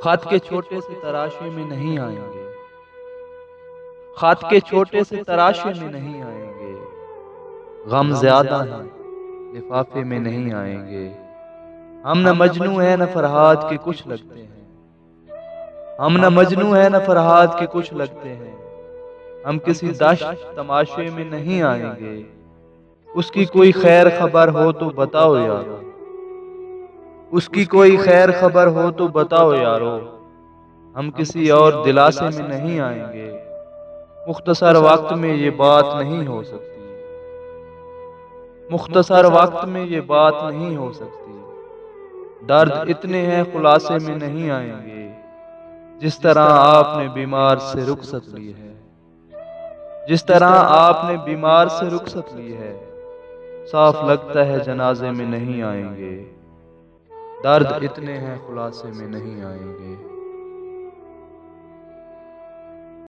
خط کے چھوٹے سے تراشے میں نہیں آئیں گے، خط کے چھوٹے سے تراشے میں نہیں آئیں گے، غم زیادہ ہیں لفافے میں نہیں آئیں گے۔ ہم نہ مجنوں ہیں نہ فرہاد کے کچھ لگتے ہیں، ہم نہ مجنوں ہیں نہ فرہاد کے کچھ لگتے ہیں، ہم کسی دشت تماشے میں نہیں آئیں گے۔ اس کی کوئی خیر خبر ہو تو بتاؤ یارو، اس کی کوئی خیر خبر ہو تو بتاؤ یارو، ہم کسی اور دلاسے میں نہیں آئیں گے۔ مختصر وقت میں یہ بات نہیں ہو سکتی، مختصر وقت میں یہ بات نہیں ہو سکتی، درد اتنے ہیں خلاصے میں نہیں آئیں گے، جس طرح آپ نے بیمار سے رخصت لی ہے، جس طرح آپ نے بیمار سے رخصت لی ہے، صاف لگتا ہے جنازے میں نہیں آئیں گے، درد اتنے ہیں خلاصے میں نہیں آئیں گے۔